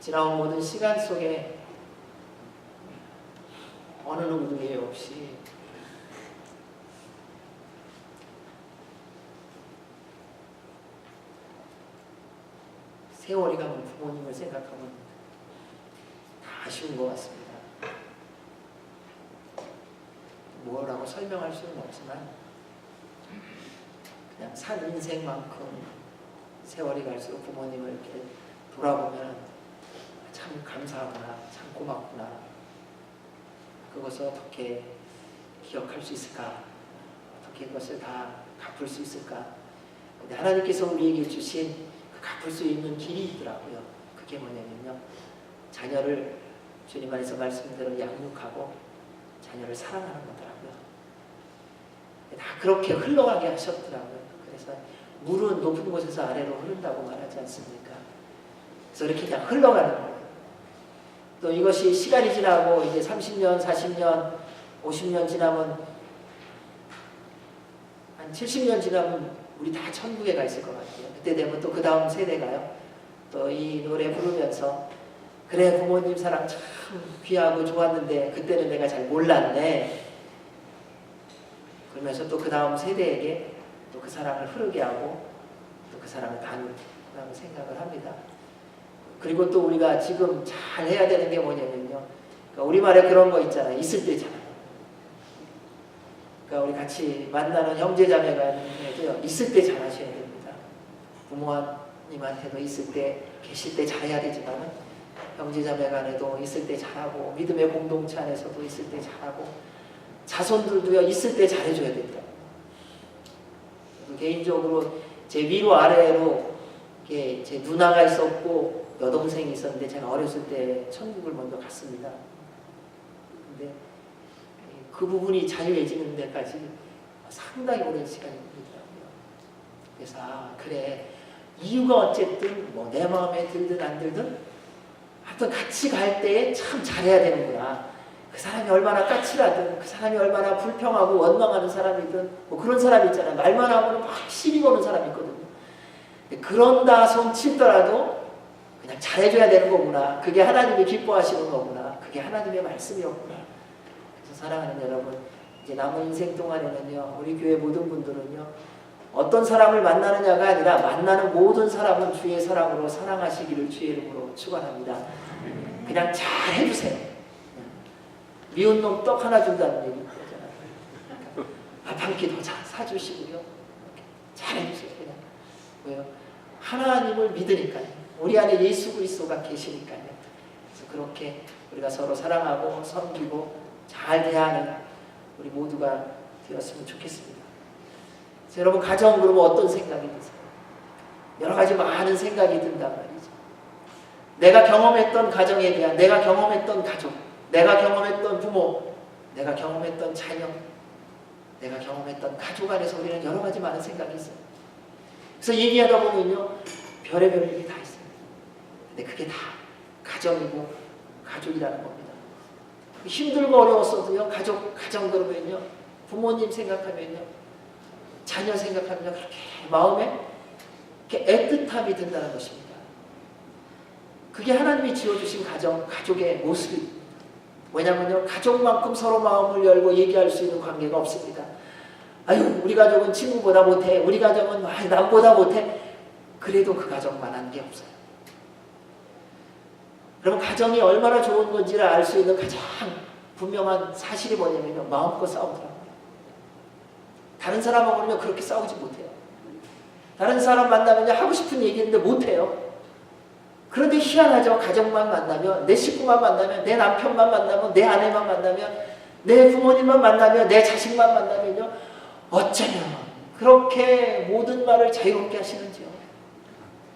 지나온 모든 시간 속에 어느 누구도 예외 없이 세월이 가면 부모님을 생각하면 다 아쉬운 것 같습니다. 뭐라고 설명할 수는 없지만 그냥 산 인생만큼 세월이 갈수록 부모님을 이렇게 돌아보면 참 감사하구나, 참 고맙구나. 그것을 어떻게 기억할 수 있을까? 어떻게 그것을 다 갚을 수 있을까? 근데 하나님께서 우리에게 주신 그 갚을 수 있는 길이 있더라고요. 그게 뭐냐면요, 자녀를 주님 안에서 말씀대로 양육하고 자녀를 사랑하는 거더라고요. 다 그렇게 흘러가게 하셨더라고요. 그래서 물은 높은 곳에서 아래로 흐른다고 말하지 않습니까? 그래서 이렇게 그냥 흘러가는 거예요. 또 이것이 시간이 지나고 이제 30년, 40년, 50년 지나면, 한 70년 지나면 우리 다 천국에 가 있을 것 같아요. 그때 되면 또 그 다음 세대가요, 또 이 노래 부르면서 그래 부모님 사랑 참 귀하고 좋았는데 그때는 내가 잘 몰랐네, 그러면서 또 그 다음 세대에게 또 그 사랑을 흐르게 하고 또 그 사랑을 나누라고 생각을 합니다. 그리고 또 우리가 지금 잘 해야 되는 게 뭐냐면요, 그러니까 우리말에 그런 거 있잖아요. 있을 때잖아요. 그러니까 우리 같이 만나는 형제자매간에도요, 있을 때 잘하셔야 됩니다. 부모님한테도 있을 때, 계실 때 잘해야 되지만 형제자매간에도 있을 때 잘하고, 믿음의 공동체 안에서도 있을 때 잘하고, 자손들도요 있을 때 잘해줘야 된다. 개인적으로 제 위로 아래로 제 누나가 있었고 여동생이 있었는데 제가 어렸을 때 천국을 먼저 갔습니다. 근데 그 부분이 자유해지는 데까지 상당히 오랜 시간이 걸리더라고요. 그래서 그래, 이유가 어쨌든 뭐 내 마음에 들든 안 들든 하여튼 같이 갈 때에 참 잘해야 되는구나. 그 사람이 얼마나 까칠하든, 그 사람이 얼마나 불평하고 원망하는 사람이든, 뭐 그런 사람 있잖아요. 말만 하면 막 시비 거는 사람이 있거든요. 그런다 손 치더라도 그냥 잘해줘야 되는 거구나. 그게 하나님이 기뻐하시는 거구나. 그게 하나님의 말씀이었구나. 그래서 사랑하는 여러분, 이제 남은 인생 동안에는요, 우리 교회 모든 분들은요, 어떤 사람을 만나느냐가 아니라 만나는 모든 사람은 주의 사랑으로 사랑하시기를 주의 이름으로 축원합니다. 그냥 잘 해주세요. 미운 놈 떡 하나 준다는 얘기 있잖아요. 밥 한 끼 더 사주시고요. 잘 해주세요. 그냥. 왜요? 하나님을 믿으니까요. 우리 안에 예수 그리스도가 계시니까요. 그래서 그렇게 우리가 서로 사랑하고 섬기고 잘 대하는 우리 모두가 되었으면 좋겠습니다. 그래서 여러분, 가정 그러면 어떤 생각이 드세요? 여러 가지 많은 생각이 든단 말이죠. 내가 경험했던 가정에 대한, 내가 경험했던 가족, 내가 경험했던 부모, 내가 경험했던 자녀, 내가 경험했던 가족 안에서 우리는 여러 가지 많은 생각이 있어요. 그래서 얘기하다 보면요, 별의별 일이 다 있어요. 근데 그게 다 가정이고 가족이라는 겁니다. 힘들고 어려웠어도요, 가정 그러면요, 부모님 생각하면요, 자녀 생각하면요, 그렇게 마음에 이렇게 애틋함이 든다는 것입니다. 그게 하나님이 지어주신 가족의 모습입니다. 왜냐면요, 가족만큼 서로 마음을 열고 얘기할 수 있는 관계가 없습니다. 아유, 우리 가족은 친구보다 못해. 우리 가족은 남보다 못해. 그래도 그 가족만한 게 없어요. 그러면 가정이 얼마나 좋은 건지를 알 수 있는 가장 분명한 사실이 뭐냐면요, 마음껏 싸우더라고요. 다른 사람하고는 그렇게 싸우지 못해요. 다른 사람 만나면 하고 싶은 얘기인데 못해요. 그런데 희한하죠. 가족만 만나면, 내 식구만 만나면, 내 남편만 만나면, 내 아내만 만나면, 내 부모님만 만나면, 내 자식만 만나면요, 어쩌면 그렇게 모든 말을 자유롭게 하시는지요.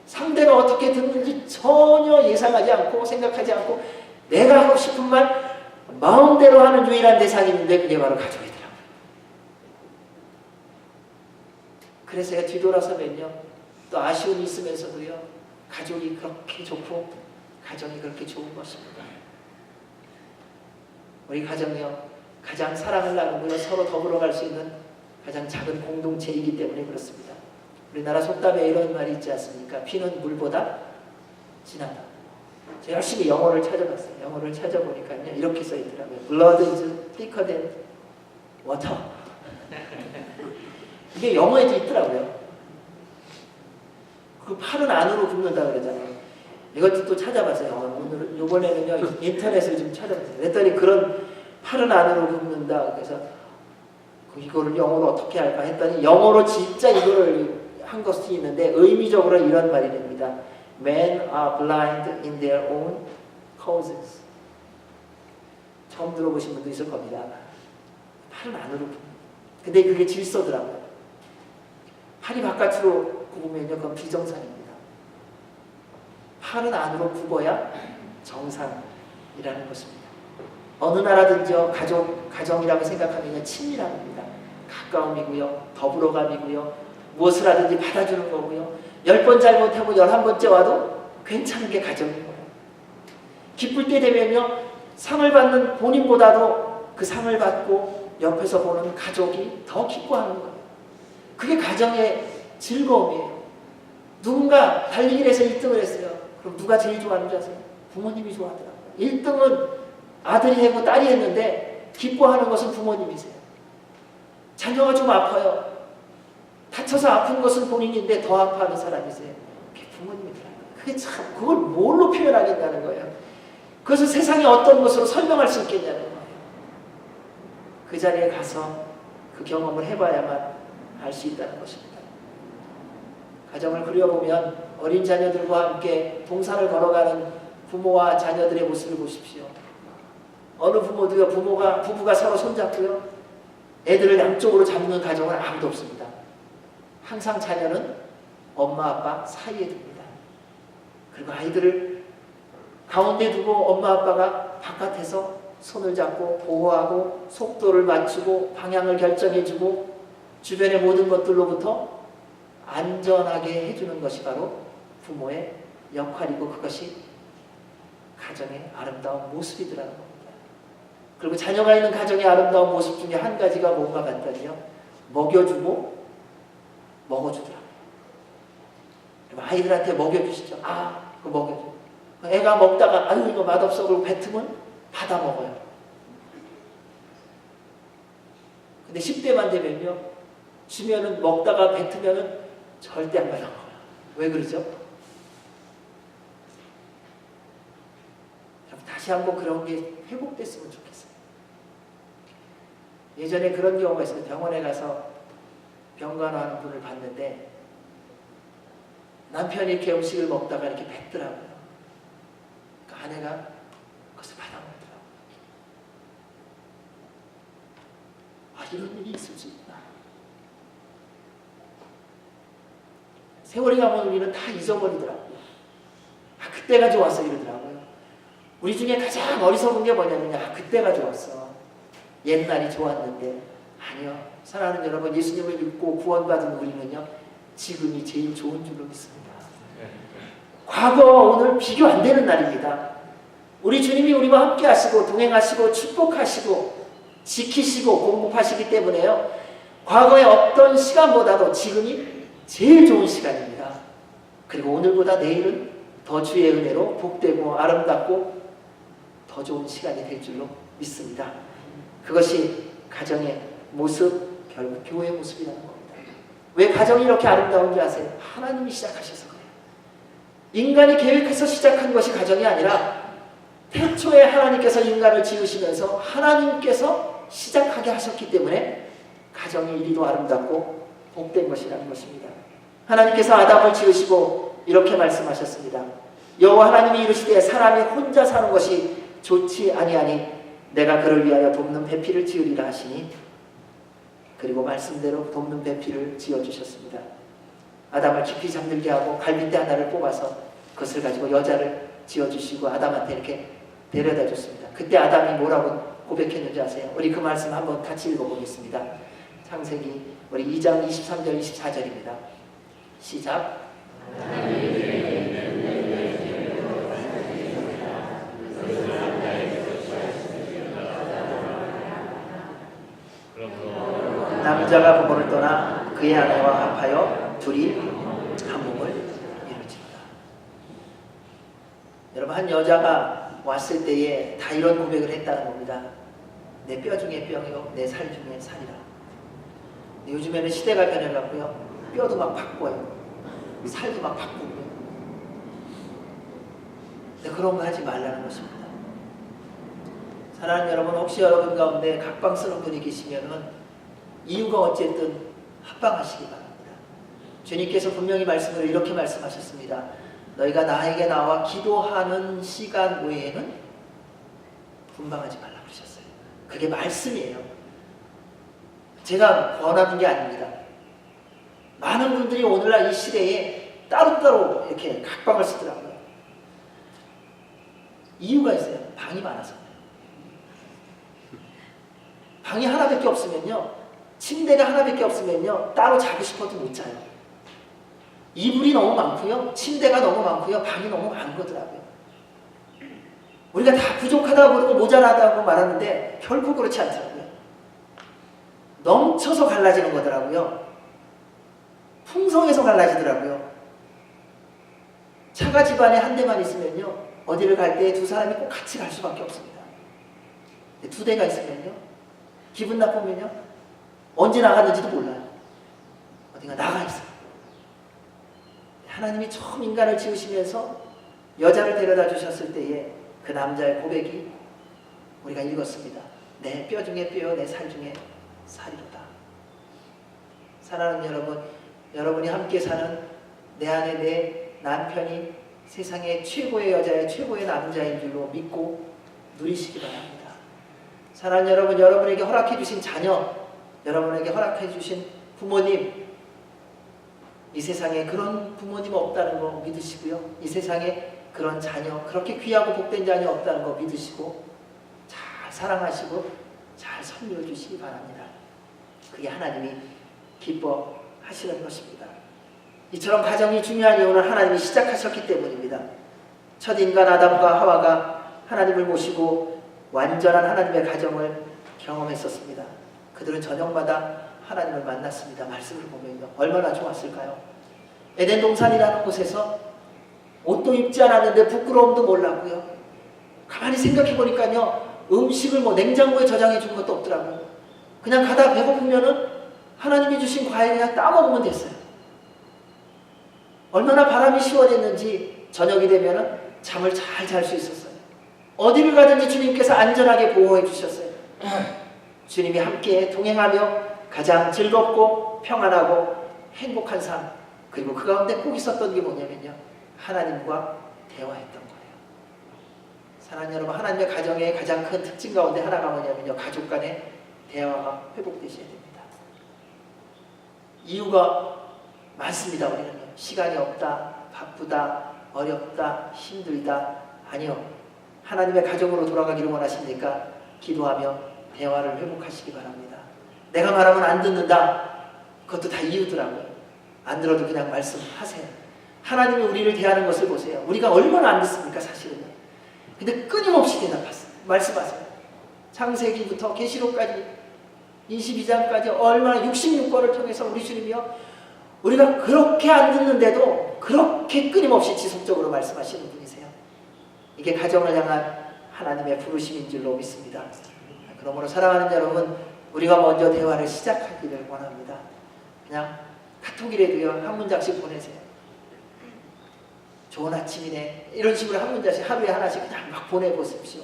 상대가 어떻게 듣는지 전혀 예상하지 않고 생각하지 않고 내가 하고 싶은 말 마음대로 하는 유일한 대상이 있는데 그게 바로 가족이더라고요. 그래서 제가 뒤돌아서면요, 또 아쉬움이 있으면서도요, 가족이 그렇게 좋고 가정이 그렇게 좋은 것입니다. 우리 가정이요, 가장 사랑을 나누고 서로 더불어 갈 수 있는 가장 작은 공동체이기 때문에 그렇습니다. 우리나라 속담에 이런 말이 있지 않습니까? 피는 물보다 진하다. 제가 열심히 영어를 찾아봤어요. 영어를 찾아보니까요 이렇게 써있더라고요. Blood is thicker than water. 이게 영어에도 있더라고요. 그 팔은 안으로 굽는다 그러잖아요. 이것도 또 찾아봤어요. 오늘 이번에는요 인터넷을 좀 찾아봤어요. 그랬더니 그런 팔은 안으로 굽는다. 그래서 이거를 영어로 어떻게 할까 했더니 영어로 진짜 이거를 한 것이 있는데 의미적으로 이런 말이 됩니다. Men are blind in their own causes. 처음 들어보신 분도 있을 겁니다. 팔은 안으로 굽는. 근데 그게 질서더라고요. 팔이 바깥으로 굽으면요 그건 비정상입니다. 팔은 안으로 굽어야 정상이라는 것입니다. 어느 나라든지요 가정이라고 생각하면 친밀함입니다. 가까움이고요 더불어감이고요 무엇을 하든지 받아주는 거고요 10번 잘못하고 11번째 와도 괜찮은 게 가정인 거예요. 기쁠 때 되면요 상을 받는 본인보다도 그 상을 받고 옆에서 보는 가족이 더 기뻐하는 거예요. 그게 가정의 즐거움이에요. 누군가 달리기를 해서 1등을 했어요. 그럼 누가 제일 좋아하는 줄 아세요? 부모님이 좋아하더라고요. 1등은 아들이 하고 딸이 했는데 기뻐하는 것은 부모님이세요. 자녀가 좀 아파요. 다쳐서 아픈 것은 본인인데 더 아파하는 사람이세요. 그게 부모님이더라고요. 그게 참 그걸 뭘로 표현하겠다는 거예요. 그래서 세상에 어떤 것으로 설명할 수 있겠냐는 거예요. 그 자리에 가서 그 경험을 해봐야만 알 수 있다는 것입니다. 가정을 그려보면 어린 자녀들과 함께 동산을 걸어가는 부모와 자녀들의 모습을 보십시오. 어느 부모도요 부부가 서로 손잡고요 애들을 양쪽으로 잡는 가정은 아무도 없습니다. 항상 자녀는 엄마 아빠 사이에 둡니다. 그리고 아이들을 가운데 두고 엄마 아빠가 바깥에서 손을 잡고 보호하고 속도를 맞추고 방향을 결정해주고 주변의 모든 것들로부터 안전하게 해주는 것이 바로 부모의 역할이고 그것이 가정의 아름다운 모습이더라는 겁니다. 그리고 자녀가 있는 가정의 아름다운 모습 중에 한 가지가 뭔가 봤더니요 먹여주고 먹어주더라고요. 아이들한테 먹여주시죠. 그거 먹여줘. 애가 먹다가 아유 이거 맛없어 그러고 뱉으면 받아 먹어요. 근데 10대만 되면요 주면은 먹다가 뱉으면은 절대 안 받아 먹어요. 왜 그러죠? 다시 한번 그런 게 회복됐으면 좋겠어요. 예전에 그런 경우가 있어요. 병원에 가서 병간호하는 분을 봤는데 남편이 이렇게 음식을 먹다가 이렇게 뱉더라고요. 그러니까 아내가 그것을 받아 먹더라고요. 이런 일이 있을 수 있구나. 세월이 가면 우리는 다 잊어버리더라고요. 그때가 좋았어 이러더라고요. 우리 중에 가장 어리석은 게 뭐냐면 그때가 좋았어. 옛날이 좋았는데 아니요. 사랑하는 여러분 예수님을 믿고 구원받은 우리는요 지금이 제일 좋은 줄로 믿습니다. 과거와 오늘 비교 안 되는 날입니다. 우리 주님이 우리와 함께 하시고 동행하시고 축복하시고 지키시고 공급하시기 때문에요 과거의 어떤 시간보다도 지금이 제일 좋은 시간입니다. 그리고 오늘보다 내일은 더 주의 은혜로 복되고 아름답고 더 좋은 시간이 될 줄로 믿습니다. 그것이 가정의 모습, 결국 교회의 모습이라는 겁니다. 왜 가정이 이렇게 아름다운지 아세요? 하나님이 시작하셔서 그래요. 인간이 계획해서 시작한 것이 가정이 아니라 태초에 하나님께서 인간을 지으시면서 하나님께서 시작하게 하셨기 때문에 가정이 이리도 아름답고 복된 것이라는 것입니다. 하나님께서 아담을 지으시고 이렇게 말씀하셨습니다. 여호와 하나님이 이르시되 사람이 혼자 사는 것이 좋지 아니하니 내가 그를 위하여 돕는 배필을 지으리라 하시니 그리고 말씀대로 돕는 배필을 지어주셨습니다. 아담을 깊이 잠들게 하고 갈빗대 하나를 뽑아서 그것을 가지고 여자를 지어주시고 아담한테 이렇게 데려다 줬습니다. 그때 아담이 뭐라고 고백했는지 아세요? 우리 그 말씀 한번 같이 읽어보겠습니다. 창세기 우리 2장 23절 24절입니다. 시작. 남자가 부모를 떠나 그의 아내와 합하여 둘이 한 몸을 이루지로다. 여러분, 한 여자가 왔을 때에 다 이런 고백을 했다는 겁니다. 내 뼈 중에 뼈요, 내 살 중에 살이라. 요즘에는 시대가 변해갖고요, 뼈도 막 바꿔요, 살도 막 바꾸고요. 근데 그런 거 하지 말라는 것입니다. 사랑하는 여러분, 혹시 여러분 가운데 각방스러운 분이 계시면은 이유가 어쨌든 합방하시기 바랍니다. 주님께서 분명히 말씀을 이렇게 말씀하셨습니다. 너희가 나에게 나와 기도하는 시간 외에는 분방하지 말라 그러셨어요. 그게 말씀이에요. 제가 권하는 게 아닙니다. 많은 분들이 오늘날 이 시대에 따로따로 이렇게 각방을 쓰더라고요. 이유가 있어요. 방이 많아서. 방이 하나밖에 없으면요, 침대가 하나밖에 없으면요, 따로 자고 싶어도 못 자요. 이불이 너무 많고요, 침대가 너무 많고요, 방이 너무 많은 거더라고요. 우리가 다 부족하다고 그러고 모자라다고 말하는데 결코 그렇지 않더라고요. 넘쳐서 갈라지는 거더라고요. 풍성해서 갈라지더라고요. 차가 집안에 한 대만 있으면요, 어디를 갈 때 두 사람이 꼭 같이 갈 수밖에 없습니다. 두 대가 있으면요, 기분 나쁘면요, 언제 나갔는지도 몰라요. 어딘가 나가 있어요. 하나님이 처음 인간을 지으시면서 여자를 데려다 주셨을 때에 그 남자의 고백이 우리가 읽었습니다. 내 뼈 중에 뼈요, 내 살 중에 살이로다. 사랑하는 여러분, 여러분이 함께 사는 내 안에 내 남편이 세상의 최고의 여자의 최고의 남자인 줄로 믿고 누리시기 바랍니다. 사랑하는 여러분, 여러분에게 허락해 주신 자녀, 여러분에게 허락해 주신 부모님, 이 세상에 그런 부모님 없다는 거 믿으시고요, 이 세상에 그런 자녀, 그렇게 귀하고 복된 자녀 없다는 거 믿으시고 잘 사랑하시고 잘 섬겨 주시기 바랍니다. 그게 하나님이 기뻐하시는 것입니다. 이처럼 가정이 중요한 이유는 하나님이 시작하셨기 때문입니다. 첫 인간 아담과 하와가 하나님을 모시고 완전한 하나님의 가정을 경험했었습니다. 그들은 저녁마다 하나님을 만났습니다. 말씀을 보면요, 얼마나 좋았을까요? 에덴 동산이라는 곳에서 옷도 입지 않았는데 부끄러움도 몰랐고요. 가만히 생각해 보니까요, 음식을 냉장고에 저장해 준 것도 없더라고요. 그냥 가다 배고프면은 하나님이 주신 과일 그냥 따먹으면 됐어요. 얼마나 바람이 시원했는지 저녁이 되면은 잠을 잘 잘 수 있었어요. 어디를 가든지 주님께서 안전하게 보호해 주셨어요. 주님이 함께 동행하며 가장 즐겁고 평안하고 행복한 삶, 그리고 그 가운데 꼭 있었던 게 뭐냐면요, 하나님과 대화했던 거예요. 사랑하는 여러분, 하나님의 가정의 가장 큰 특징 가운데 하나가 뭐냐면요, 가족 간의 대화가 회복되셔야 됩니다. 이유가 많습니다. 우리는요, 시간이 없다, 바쁘다, 어렵다, 힘들다. 아니요, 하나님의 가정으로 돌아가기를 원하십니까? 기도하며 대화를 회복하시기 바랍니다. 내가 말하면 안 듣는다, 그것도 다 이유더라고요. 안 들어도 그냥 말씀하세요. 하나님이 우리를 대하는 것을 보세요. 우리가 얼마나 안 듣습니까, 사실은요. 근데 끊임없이 대답하세요. 말씀하세요. 창세기부터 계시록까지 22장까지 얼마나 66권을 통해서 우리 주님이요, 우리가 그렇게 안 듣는데도 그렇게 끊임없이 지속적으로 말씀하시는 분이세요. 이게 가정을 향한 하나님의 부르심인 줄로 믿습니다. 그러므로 사랑하는 여러분, 우리가 먼저 대화를 시작하기를 원합니다. 그냥 카톡이라도요, 한 문장씩 보내세요. 좋은 아침이네, 이런 식으로 한 문장씩 하루에 하나씩 그냥 막 보내보십시오.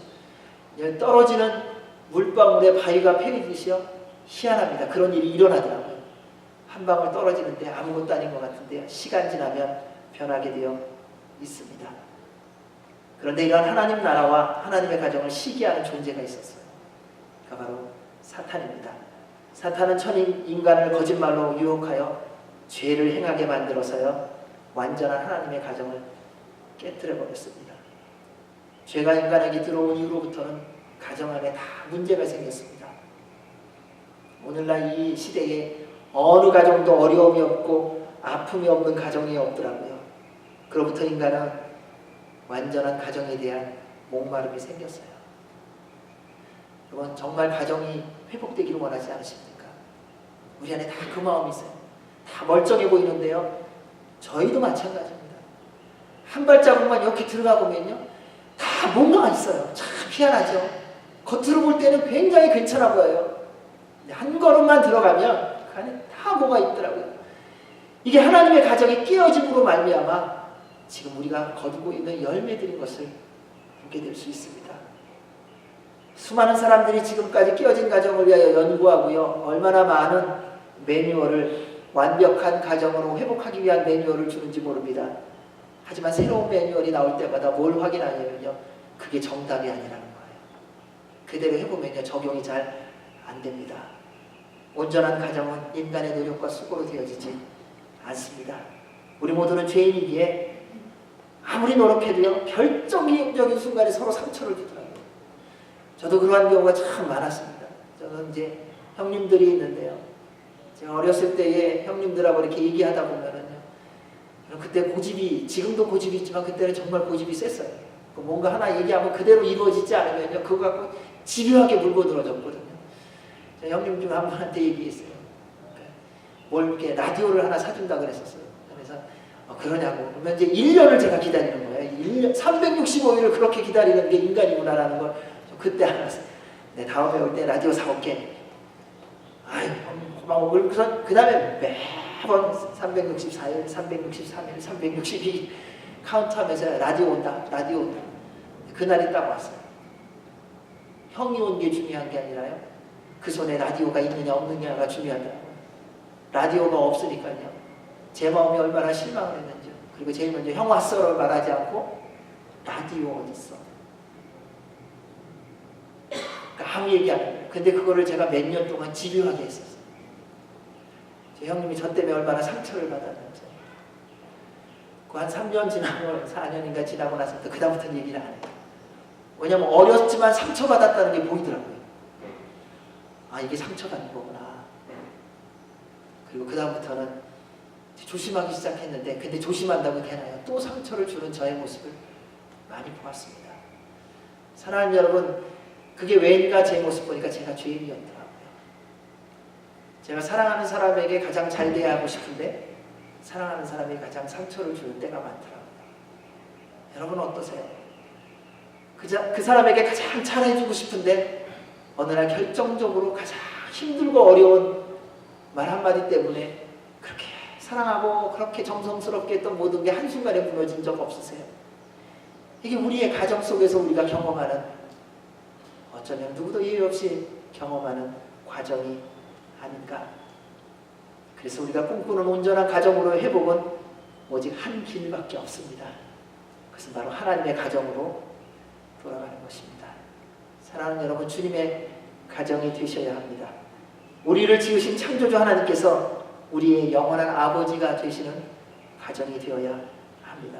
떨어지는 물방울에 바위가 패이듯이요, 희한합니다. 그런 일이 일어나더라고요. 한 방울 떨어지는데 아무것도 아닌 것 같은데요, 시간 지나면 변하게 되어 있습니다. 그런데 이런 하나님 나라와 하나님의 가정을 시기하는 존재가 있었어요. 그가 바로 사탄입니다. 사탄은 천인 인간을 거짓말로 유혹하여 죄를 행하게 만들어서요, 완전한 하나님의 가정을 깨뜨려 버렸습니다. 죄가 인간에게 들어온 이후로부터는 가정 안에 다 문제가 생겼습니다. 오늘날 이 시대에 어느 가정도 어려움이 없고 아픔이 없는 가정이 없더라고요. 그로부터 인간은 완전한 가정에 대한 목마름이 생겼어요. 여러분, 정말 가정이 회복되기를 원하지 않으십니까? 우리 안에 다 그 마음이 있어요. 다 멀쩡해 보이는데요, 저희도 마찬가지입니다. 한 발자국만 이렇게 들어가 보면요, 다 뭔가가 있어요. 참 희한하죠. 겉으로 볼 때는 굉장히 괜찮아 보여요. 한 걸음만 들어가면 그 안에 다 뭐가 있더라고요. 이게 하나님의 가정이 깨어짐으로 말미암아 지금 우리가 거두고 있는 열매들인 것을 보게 될 수 있습니다. 수많은 사람들이 지금까지 깨어진 가정을 위하여 연구하고요. 얼마나 많은 매뉴얼을 완벽한 가정으로 회복하기 위한 매뉴얼을 주는지 모릅니다. 하지만 새로운 매뉴얼이 나올 때마다 뭘 확인하냐면요. 그게 정답이 아니라는 거예요. 그대로 해보면요. 적용이 잘 안 됩니다. 온전한 가정은 인간의 노력과 수고로 되어지지 않습니다. 우리 모두는 죄인이기에 아무리 노력해도요. 결정적인 순간에 서로 상처를 주더라고요. 저도 그러한 경우가 참 많았습니다. 저는 이제 형님들이 있는데요. 제가 어렸을 때에 형님들하고 이렇게 얘기하다 보면은요. 그때 고집이, 지금도 고집이 있지만 그때는 정말 고집이 셌어요. 뭔가 하나 얘기하면 그대로 이루어지지 않으면요. 그거 갖고 집요하게 물고 늘어졌거든요. 형님 중 한 분한테 얘기했어요. 뭘 이렇게 라디오를 하나 사준다 그랬었어요. 그래서 그러냐고. 그러면 이제 1년을 제가 기다리는 거예요. 1년, 365일을 그렇게 기다리는 게 인간이구나라는 걸 그때 알았어요. 네, 다음에 올 때 라디오 사올게. 아유, 고마워. 그 다음에 매번 364일, 363일, 362일 카운트하면서 라디오 온다, 라디오 온다. 그날이 딱 왔어요. 형이 온 게 중요한 게 아니라요. 그 손에 라디오가 있느냐 없느냐가 중요하더라고요. 라디오가 없으니까요. 제 마음이 얼마나 실망을 했는지. 그리고 제일 먼저 형 왔어를 말하지 않고 라디오 어디 있어? 그러니까 아무 얘기 안 해요. 근데 그거를 제가 몇 년 동안 집요하게 했었어요. 제 형님이 저 때문에 얼마나 상처를 받았는지. 그 한 3년 지나고 4년인가 지나고 나서부터 그 다음부터는 얘기를 안 해요. 왜냐면 어렸지만 상처받았다는 게 보이더라고요. 아, 이게 상처받는 거구나. 그리고 그 다음부터는 조심하기 시작했는데, 근데 조심한다고 되나요? 또 상처를 주는 저의 모습을 많이 보았습니다. 사랑하는 여러분, 그게 왜인가 제 모습 보니까 제가 죄인이었더라고요. 제가 사랑하는 사람에게 가장 잘 대하고 싶은데 사랑하는 사람이 가장 상처를 주는 때가 많더라고요. 여러분 어떠세요? 그 사람에게 가장 잘해주고 싶은데 어느 날 결정적으로 가장 힘들고 어려운 말 한마디 때문에 그렇게 사랑하고 그렇게 정성스럽게 했던 모든 게 한순간에 무너진 적 없으세요? 이게 우리의 가정 속에서 우리가 경험하는, 어쩌면 누구도 예외 없이 경험하는 과정이 아닌가. 그래서 우리가 꿈꾸는 온전한 가정으로 회복은 오직 한 길밖에 없습니다. 그것은 바로 하나님의 가정으로 돌아가는 것입니다. 사랑하는 여러분, 주님의 가정이 되셔야 합니다. 우리를 지으신 창조주 하나님께서 우리의 영원한 아버지가 되시는 가정이 되어야 합니다.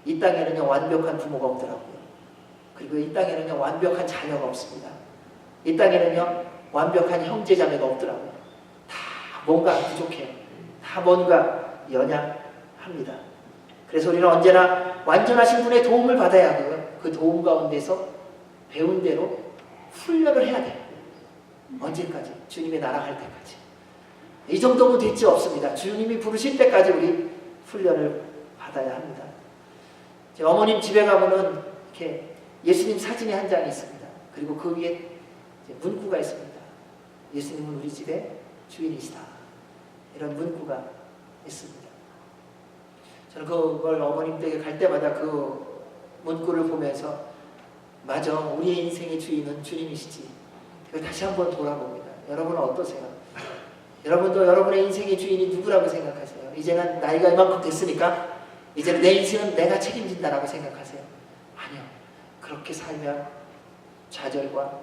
이 땅에는요, 완벽한 부모가 없더라고요. 그리고 이 땅에는요, 완벽한 자녀가 없습니다. 이 땅에는요, 완벽한 형제자매가 없더라고요. 다 뭔가 부족해요. 다 뭔가 연약합니다. 그래서 우리는 언제나 완전하신 분의 도움을 받아야 하고요. 그 도움 가운데서 배운 대로 훈련을 해야 돼요. 언제까지? 주님의 나라 갈 때까지. 이 정도면 됐지 없습니다. 주님이 부르실 때까지 우리 훈련을 받아야 합니다. 제 어머님 집에 가면은 이렇게 예수님 사진이 한 장이 있습니다. 그리고 그 위에 문구가 있습니다. 예수님은 우리 집의 주인이시다. 이런 문구가 있습니다. 저는 그걸 어머님 댁에 갈 때마다 그 문구를 보면서 맞아, 우리의 인생의 주인은 주님이시지. 그걸 다시 한번 돌아봅니다. 여러분은 어떠세요? 여러분도 여러분의 인생의 주인이 누구라고 생각하세요? 이제는 나이가 이만큼 됐으니까 이제는 내 인생은 내가 책임진다라고 생각하세요? 아니요. 그렇게 살면 좌절과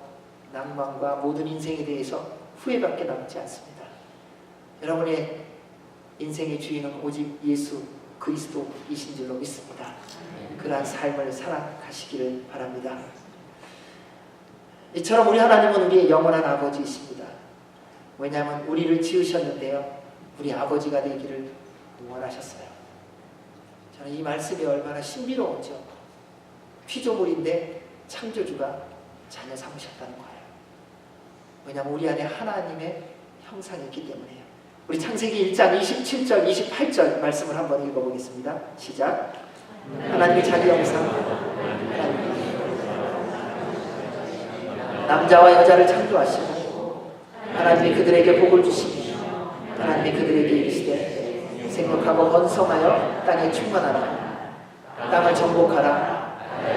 낭만과 모든 인생에 대해서 후회밖에 남지 않습니다. 여러분의 인생의 주인은 오직 예수 그리스도이신 줄로 믿습니다. 그러한 삶을 살아가시기를 바랍니다. 이처럼 우리 하나님은 우리의 영원한 아버지이십니다. 왜냐하면 우리를 지으셨는데요, 우리 아버지가 되기를 원하셨어요. 저는 이 말씀이 얼마나 신비로운지요. 피조물인데 창조주가 자녀 삼으셨다는 거예요. 왜냐하면 우리 안에 하나님의 형상이 있기 때문에요. 우리 창세기 1장 27절 28절 말씀을 한번 읽어보겠습니다. 시작. 하나님이 자기 형상, 남자와 여자를 창조하시고 하나님이 그들에게 복을 주시며 하나님이 그들에게 이르시되 생육하고 번성하여 땅에 충만하라. 땅을 정복하라.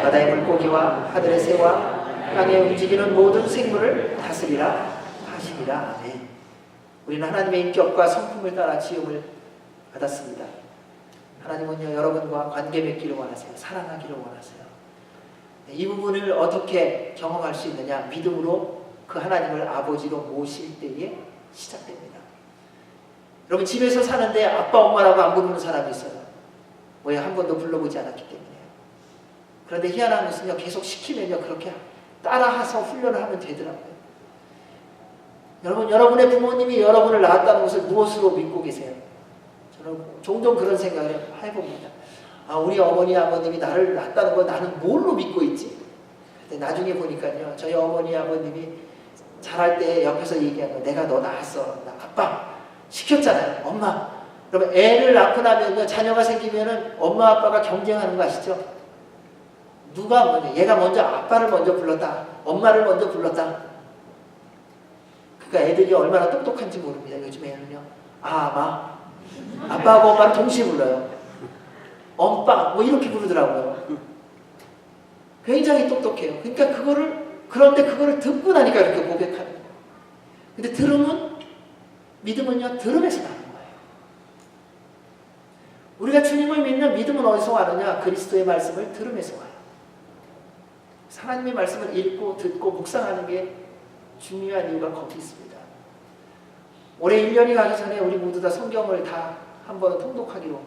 바다의 물고기와 하늘의 새와 땅에 움직이는 모든 생물을 다스리라 하시니라. 아멘. 우리는 하나님의 인격과 성품을 따라 지음을 받았습니다. 하나님은요, 여러분과 관계 맺기를 원하세요. 사랑하기를 원하세요. 이 부분을 어떻게 경험할 수 있느냐? 믿음으로 그 하나님을 아버지로 모실 때에 시작됩니다. 여러분, 집에서 사는데 아빠 엄마라고 안 부르는 사람이 있어요. 왜? 한 번도 불러보지 않았기 때문에요. 그런데 희한한 것은요, 계속 시키면요 그렇게 따라해서 훈련을 하면 되더라고요. 여러분, 여러분의 부모님이 여러분을 낳았다는 것을 무엇으로 믿고 계세요? 저는 종종 그런 생각을 해봅니다. 아, 우리 어머니 아버님이 나를 낳았다는 걸 나는 뭘로 믿고 있지? 근데 나중에 보니까요, 저희 어머니 아버님이 자랄 때 옆에서 얘기하는 거, 내가 너 낳았어. 나 아빠 시켰잖아요. 엄마. 그러면 애를 낳고 나면요, 자녀가 생기면은 엄마 아빠가 경쟁하는 거 아시죠? 누가 먼저, 얘가 먼저 아빠를 먼저 불렀다, 엄마를 먼저 불렀다. 그러니까 애들이 얼마나 똑똑한지 모릅니다. 요즘 애는요, 아마 아빠하고 엄마를 동시에 불러요. 엄빠 뭐 이렇게 부르더라고요. 굉장히 똑똑해요. 그러니까 그런데 그거를 듣고 나니까 이렇게 고백하는 거예요. 근데 믿음은요, 들음에서 나는 거예요. 우리가 주님을 믿는 믿음은 어디서 와느냐? 그리스도의 말씀을 들음에서 와요. 하나님의 말씀을 읽고 듣고 묵상하는 게 중요한 이유가 거기 있습니다. 올해 1년이 가기 전에 우리 모두 다 성경을 다 한 번은 통독하기로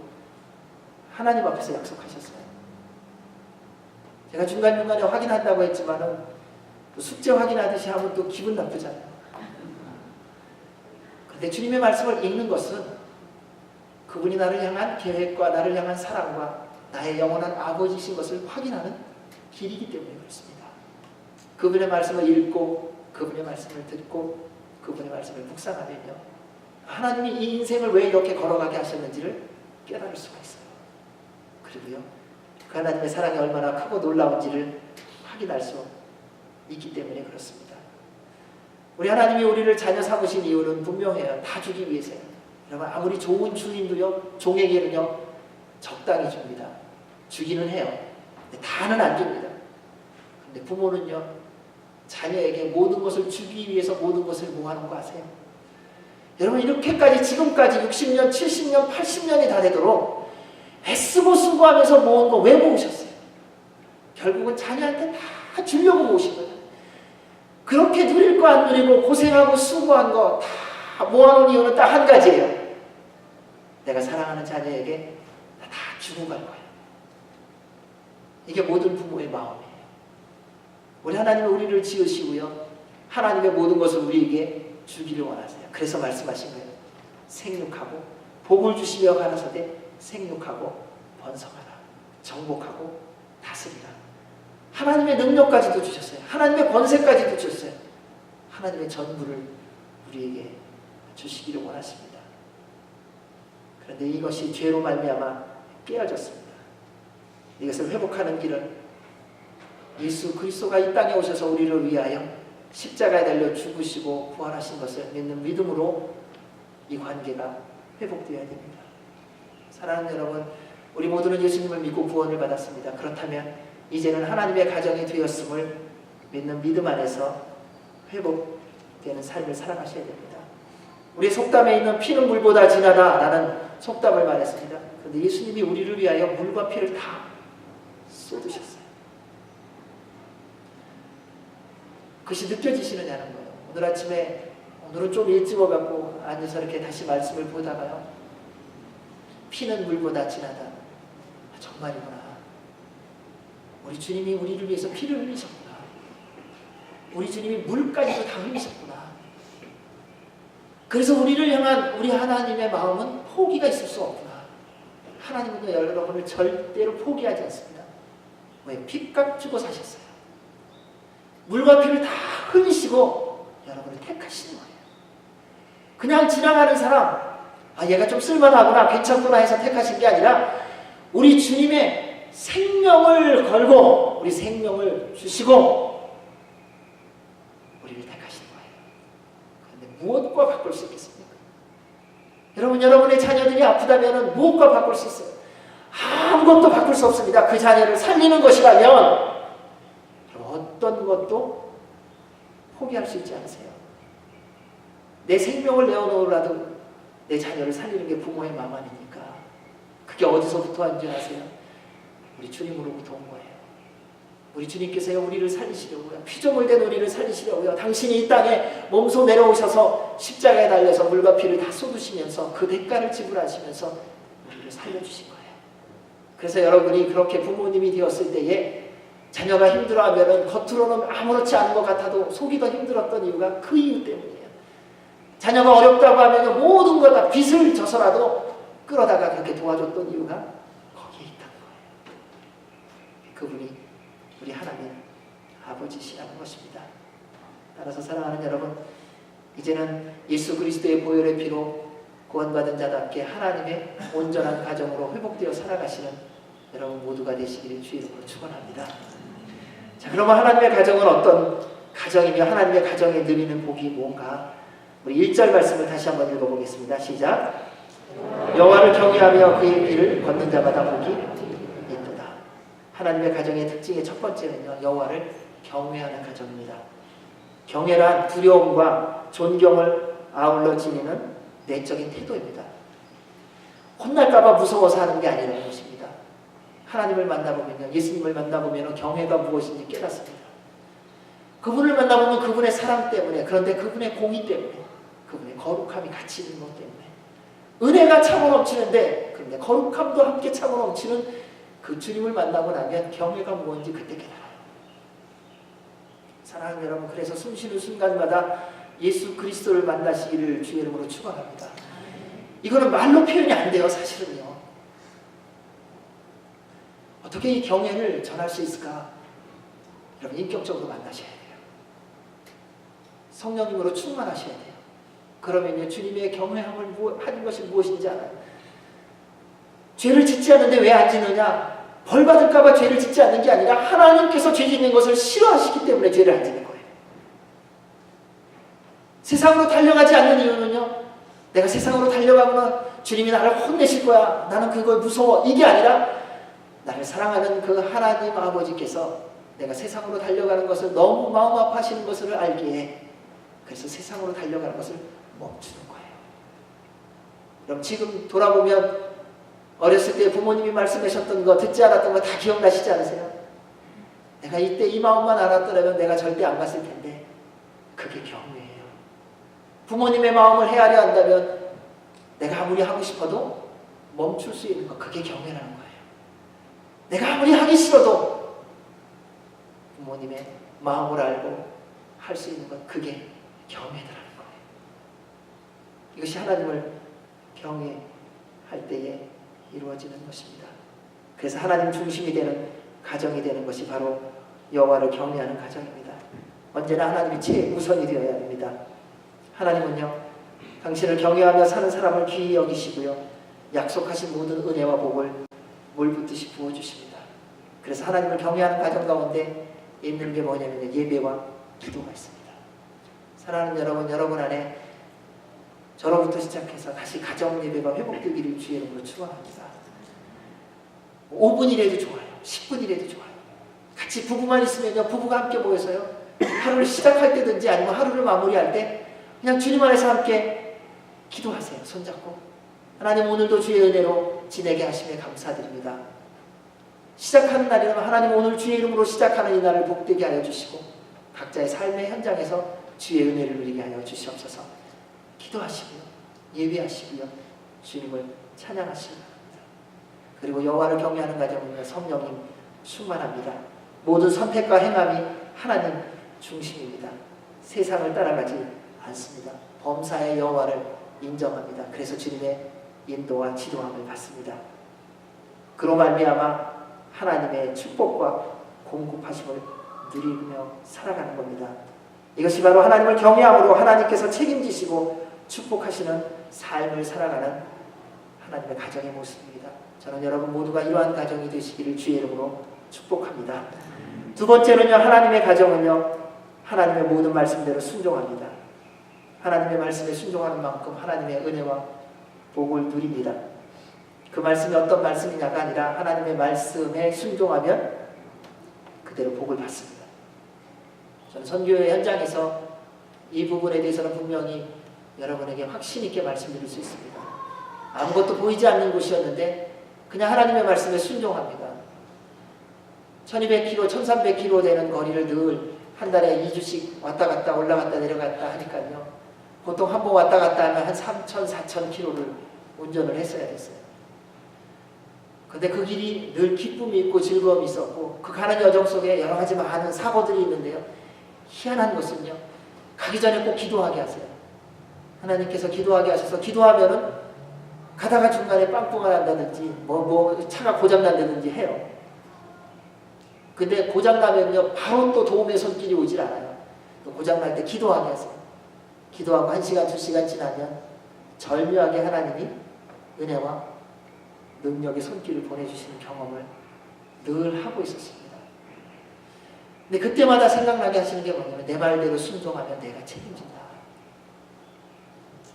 하나님 앞에서 약속하셨어요. 제가 중간중간에 확인한다고 했지만은 또 숙제 확인하듯이 하면 또 기분 나쁘잖아요. 그런데 주님의 말씀을 읽는 것은 그분이 나를 향한 계획과 나를 향한 사랑과 나의 영원한 아버지신 것을 확인하는 길이기 때문에 그렇습니다. 그분의 말씀을 읽고 그분의 말씀을 듣고 그분의 말씀을 묵상하면요, 하나님이 이 인생을 왜 이렇게 걸어가게 하셨는지를 깨달을 수가 있어요. 그리고요, 그 하나님의 사랑이 얼마나 크고 놀라운지를 확인할 수 있기 때문에 그렇습니다. 우리 하나님이 우리를 자녀 삼으신 이유는 분명해요. 다 주기 위해서요. 여러분, 아무리 좋은 주인도요, 종에게는요 적당히 줍니다. 주기는 해요. 근데 다는 안 줍니다. 근데 부모는요, 자녀에게 모든 것을 주기 위해서 모든 것을 모아놓은 거 아세요? 여러분, 이렇게까지 지금까지 60년, 70년, 80년이 다 되도록 애쓰고 수고하면서 모은 거 왜 모으셨어요? 결국은 자녀한테 다 주려고 모으신 거예요. 그렇게 누릴 거 안 누리고 고생하고 수고한 거 다 모아놓은 이유는 딱 한 가지예요. 내가 사랑하는 자녀에게 다 주고 갈 거예요. 이게 모든 부모의 마음이에요. 우리 하나님은 우리를 지으시고요, 하나님의 모든 것을 우리에게 주기를 원하세요. 그래서 말씀하신 거예요. 생육하고 복을 주시며 가라사대 생육하고 번성하라. 정복하고 다스리라. 하나님의 능력까지도 주셨어요. 하나님의 권세까지도 주셨어요. 하나님의 전부를 우리에게 주시기를 원하십니다. 그런데 이것이 죄로 말미암아 깨어졌습니다. 이것을 회복하는 길은 예수 그리스도가 이 땅에 오셔서 우리를 위하여 십자가에 달려 죽으시고 부활하신 것을 믿는 믿음으로 이 관계가 회복되어야 됩니다. 사랑하는 여러분, 우리 모두는 예수님을 믿고 구원을 받았습니다. 그렇다면 이제는 하나님의 가정이 되었음을 믿는 믿음 안에서 회복되는 삶을 살아가셔야 됩니다. 우리 속담에 있는 피는 물보다 진하다 라는 속담을 말했습니다. 그런데 예수님이 우리를 위하여 물과 피를 다 쏟으셨어요. 그것이 느껴지시느냐는 거예요. 오늘 아침에, 오늘은 좀 일찍 와갖고 앉아서 이렇게 다시 말씀을 보다가요, 피는 물보다 진하다. 아, 정말이구나. 우리 주님이 우리를 위해서 피를 흘리셨구나. 우리 주님이 물까지도 다 흘리셨구나. 그래서 우리를 향한 우리 하나님의 마음은 포기가 있을 수 없구나. 하나님은요, 여러분을 절대로 포기하지 않습니다. 왜? 피값 주고 사셨어요. 물과 피를 다 흘리시고 여러분을 택하시는 거예요. 그냥 지나가는 사람, 아, 얘가 좀 쓸만하구나, 괜찮구나 해서 택하신 게 아니라 우리 주님의 생명을 걸고 우리 생명을 주시고 우리를 택하신 거예요. 그런데 무엇과 바꿀 수 있겠습니까? 여러분, 여러분의 자녀들이 아프다면 무엇과 바꿀 수 있어요? 아무것도 바꿀 수 없습니다. 그 자녀를 살리는 것이라면 어떤 것도 포기할 수 있지 않으세요? 내 생명을 내어놓으라도 내 자녀를 살리는 게 부모의 마음 아닙니까? 그게 어디서부터 온 줄 아세요? 우리 주님으로부터 온 거예요. 우리 주님께서요, 우리를 살리시려고요. 피조물 된 우리를 살리시려고요. 당신이 이 땅에 몸소 내려오셔서 십자가에 달려서 물과 피를 다 쏟으시면서 그 대가를 지불하시면서 우리를 살려주신 거예요. 그래서 여러분이 그렇게 부모님이 되었을 때에 자녀가 힘들어하면 겉으로는 아무렇지 않은 것 같아도 속이 더 힘들었던 이유가 그 이유 때문이에요. 자녀가 어렵다고 하면 모든 거 다 빚을 져서라도 끌어다가 그렇게 도와줬던 이유가 거기에 있다는 거예요. 그분이 우리 하나님 아버지시라는 것입니다. 따라서 사랑하는 여러분, 이제는 예수 그리스도의 보혈의 피로 구원받은 자답게 하나님의 온전한 가정으로 회복되어 살아가시는 여러분 모두가 되시기를 주의 이름으로 축원합니다. 자, 그러면 하나님의 가정은 어떤 가정이며 하나님의 가정에 누리는 복이 뭔가? 우리 1절 말씀을 다시 한번 읽어보겠습니다. 시작. 여호와를 경외하며 그의 길을 걷는 자마다 복이 있도다. 하나님의 가정의 특징의 첫 번째는요, 여호와를 경외하는 가정입니다. 경외란 두려움과 존경을 아울러 지니는 내적인 태도입니다. 혼날까봐 무서워서 하는 게 아니라는 것입니다. 하나님을 만나보면요, 예수님을 만나보면 경외가 무엇인지 깨닫습니다. 그분을 만나보면 그분의 사랑 때문에, 그런데 그분의 공의 때문에, 그분의 거룩함이 같이 있는 것 때문에, 은혜가 차고 넘치는데 그런데 거룩함도 함께 차고 넘치는 그 주님을 만나고 나면 경외가 무엇인지 그때 깨달아요. 사랑하는 여러분, 그래서 숨쉬는 순간마다 예수 그리스도를 만나시기를 주의 이름으로 축원합니다. 이거는 말로 표현이 안 돼요. 사실은요. 어떻게 이 경외를 전할 수 있을까? 여러분, 인격적으로 만나셔야 돼요. 성령님으로 충만하셔야 돼요. 그러면요, 주님의 경외함을 하는 것이 무엇인지 알아요. 죄를 짓지 않는데 왜 안 짓느냐? 벌 받을까봐 죄를 짓지 않는 게 아니라 하나님께서 죄 짓는 것을 싫어하시기 때문에 죄를 안 짓는 거예요. 세상으로 달려가지 않는 이유는요, 내가 세상으로 달려가면 주님이 나를 혼내실 거야, 나는 그걸 무서워, 이게 아니라 나를 사랑하는 그 하나님 아버지께서 내가 세상으로 달려가는 것을 너무 마음 아파하시는 것을 알기에 그래서 세상으로 달려가는 것을 멈추는 거예요. 그럼 지금 돌아보면 어렸을 때 부모님이 말씀하셨던 거, 듣지 않았던 거 다 기억나시지 않으세요? 내가 이때 이 마음만 알았더라면 내가 절대 안 갔을 텐데, 그게 경외예요. 부모님의 마음을 헤아려 한다면 내가 아무리 하고 싶어도 멈출 수 있는 것, 그게 경외라는 거예요. 내가 아무리 하기 싫어도 부모님의 마음을 알고 할 수 있는 것, 그게 경외라는 거예요. 이것이 하나님을 경외할 때에 이루어지는 것입니다. 그래서 하나님 중심이 되는 가정이 되는 것이 바로 여호와를 경외하는 가정입니다. 언제나 하나님이 최우선이 되어야 합니다. 하나님은요, 당신을 경외하며 사는 사람을 귀히 여기시고요, 약속하신 모든 은혜와 복을 물붓듯이 부어주십니다. 그래서 하나님을 경외하는 가정 가운데 있는 게 뭐냐면 예배와 기도가 있습니다. 사랑하는 여러분, 여러분 안에 저로부터 시작해서 다시 가정 예배가 회복되기를 주의 이름으로 축원합니다. 5분이라도 좋아요. 10분이라도 좋아요. 같이 부부만 있으면요, 부부가 함께 모여서요, 하루를 시작할 때든지 아니면 하루를 마무리할 때 그냥 주님 안에서 함께 기도하세요. 손잡고. 하나님, 오늘도 주의 은혜로 지내게 하심에 감사드립니다. 시작하는 날이라면 하나님, 오늘 주의 이름으로 시작하는 이 날을 복되게 하여 주시고 각자의 삶의 현장에서 주의 은혜를 누리게 하여 주시옵소서. 기도하시고요, 예배하시고요, 주님을 찬양하시기 바랍니다. 그리고 여호와를 경외하는 가정은 성령님 충만합니다. 모든 선택과 행함이 하나님 중심입니다. 세상을 따라가지 않습니다. 범사의 여호와를 인정합니다. 그래서 주님의 인도와 지도함을 받습니다. 그로 말미암아 하나님의 축복과 공급하심을 누리며 살아가는 겁니다. 이것이 바로 하나님을 경외함으로 하나님께서 책임지시고 축복하시는 삶을 살아가는 하나님의 가정의 모습입니다. 저는 여러분 모두가 이러한 가정이 되시기를 주의 이름으로 축복합니다. 두 번째로는요, 하나님의 가정은요, 하나님의 모든 말씀대로 순종합니다. 하나님의 말씀에 순종하는 만큼 하나님의 은혜와 복을 누립니다. 그 말씀이 어떤 말씀이냐가 아니라 하나님의 말씀에 순종하면 그대로 복을 받습니다. 저는 선교회 현장에서 이 부분에 대해서는 분명히 여러분에게 확신 있게 말씀드릴 수 있습니다. 아무것도 보이지 않는 곳이었는데 그냥 하나님의 말씀에 순종합니다. 1200km, 1300km 되는 거리를 늘 한 달에 2주씩 왔다 갔다 올라갔다 내려갔다 하니까요. 보통 한 번 왔다 갔다 하면 한 3000, 4000km를 운전을 했어야 됐어요. 근데 그 길이 늘 기쁨이 있고 즐거움이 있었고 그 가는 여정 속에 여러 가지 많은 사고들이 있는데요. 희한한 것은요. 가기 전에 꼭 기도하게 하세요. 하나님께서 기도하게 하셔서 기도하면은 가다가 중간에 빵꾸가 난다든지 차가 고장난다든지 해요. 근데 고장나면요 바로 또 도움의 손길이 오질 않아요. 또 고장날 때 기도하게 하세요. 기도하고 1시간, 2시간 지나면 절묘하게 하나님이 은혜와 능력의 손길을 보내주시는 경험을 늘 하고 있었습니다. 근데 그때마다 생각나게 하시는 게 뭐냐면 내 말대로 순종하면 내가 책임진다.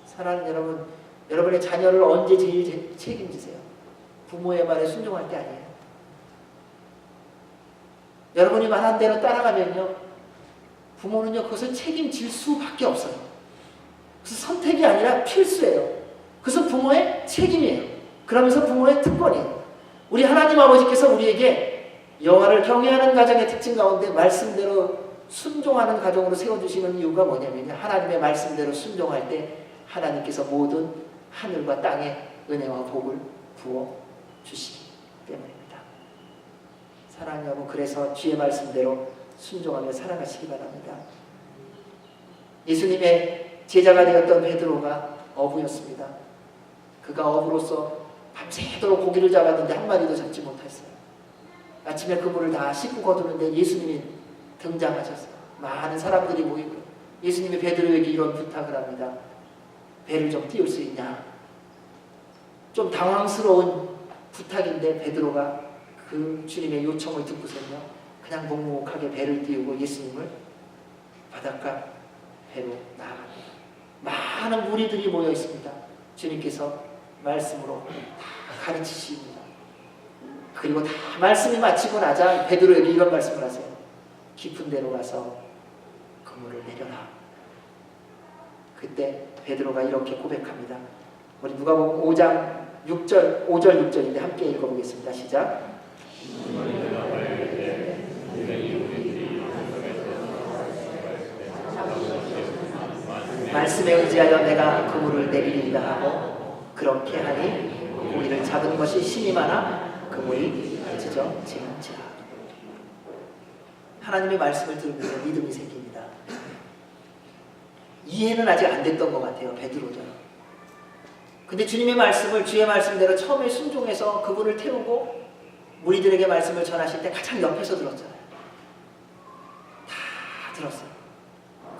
사랑하는 여러분, 여러분의 자녀를 언제 제일 책임지세요? 부모의 말에 순종할 때 아니에요. 여러분이 말한 대로 따라가면요 부모는요 그것을 책임질 수밖에 없어요. 그래서 선택이 아니라 필수예요. 그래서 부모의 책임이에요. 그러면서 부모의 특권이에요. 우리 하나님 아버지께서 우리에게 여호와를 경외하는 가정의 특징 가운데 말씀대로 순종하는 가정으로 세워주시는 이유가 뭐냐면요, 하나님의 말씀대로 순종할 때 하나님께서 모든 하늘과 땅에 은혜와 복을 부어 주시기 때문입니다. 사랑하는 여러분, 그래서 주의 말씀대로 순종하며 살아가시기 바랍니다. 예수님의 제자가 되었던 베드로가 어부였습니다. 그가 어부로서 밤새도록 고기를 잡았는데 한 마리도 잡지 못했어요. 아침에 그물을 다 씻고 거두는데 예수님이 등장하셨어요. 많은 사람들이 모이고 예수님이 베드로에게 이런 부탁을 합니다. 배를 좀 띄울 수 있냐? 좀 당황스러운 부탁인데 베드로가 그 주님의 요청을 듣고서는요 그냥 묵묵하게 배를 띄우고 예수님을 바닷가 배로 나아갑니다. 많은 무리들이 모여 있습니다. 주님께서 말씀으로 다 가르치십니다. 그리고 다 말씀이 마치고 나자 베드로에게 이런 말씀을 하세요. 깊은 데로 가서 그물을 내려라. 그때 베드로가 이렇게 고백합니다. 우리 누가복음 5장 6절, 5절 6절인데 함께 읽어보겠습니다. 시작. 말씀에 의지하여 내가 그물을 내리리라 하고 그렇게 하니 고기를 잡은 것이 심이 많아 그물이 찢어지는지라. 하나님의 말씀을 들으면서 믿음이 생깁니다. 이해는 아직 안 됐던 것 같아요. 베드로죠. 근데 주님의 말씀을 주의 말씀대로 처음에 순종해서 그분을 태우고 무리들에게 말씀을 전하실 때 가장 옆에서 들었잖아요. 다 들었어요.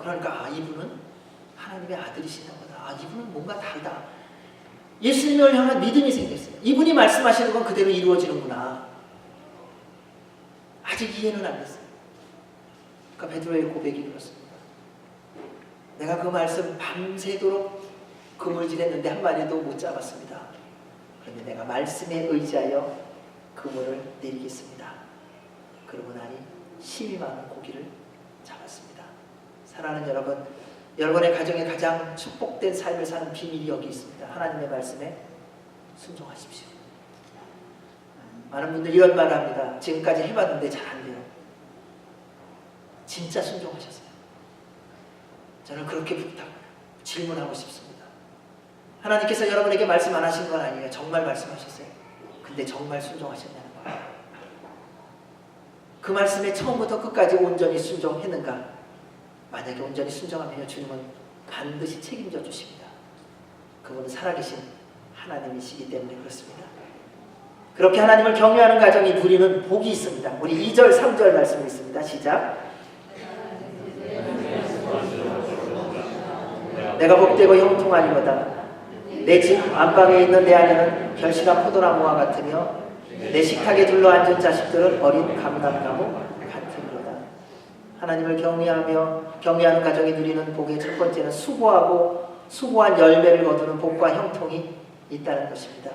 그러니까 이분은 하나님의 아들이시나 보다. 이분은 뭔가 다르다. 예수님을 향한 믿음이 생겼어요. 이분이 말씀하시는 건 그대로 이루어지는구나. 아직 이해는 안 됐어요. 그러니까 베드로의 고백이 그렇습니다. 내가 그 말씀 밤새도록 그물질했는데 한 마리도 못 잡았습니다. 그런데 내가 말씀에 의지하여 그물을 내리겠습니다. 그러고 나니 심이 많은 고기를 잡았습니다. 사랑하는 여러분, 여러분의 가정에 가장 축복된 삶을 사는 비밀이 여기 있습니다. 하나님의 말씀에 순종하십시오. 많은 분들이 이런 말을 합니다. 지금까지 해봤는데 잘 안 돼요. 진짜 순종하셨어요? 저는 그렇게 질문하고 싶습니다. 하나님께서 여러분에게 말씀 안 하신 건 아니에요. 정말 말씀하셨어요. 근데 정말 순종하셨냐는 거예요. 그 말씀에 처음부터 끝까지 온전히 순종했는가? 만약에 온전히 순종하면 주님은 반드시 책임져 주십니다. 그분은 살아계신 하나님이시기 때문에 그렇습니다. 그렇게 하나님을 경외하는 가정이 누리는 복이 있습니다. 우리 2절, 3절 말씀이 있습니다. 시작. 내가 복되고 형통하리로다. 내 집 안방에 있는 내 아내는 결실한 포도나무와 같으며 내 식탁에 둘러앉은 자식들은 어린 감람나무 같으리로다. 하나님을 경외하는 가정이 누리는 복의 첫 번째는 수고한 열매를 거두는 복과 형통이 있다는 것입니다.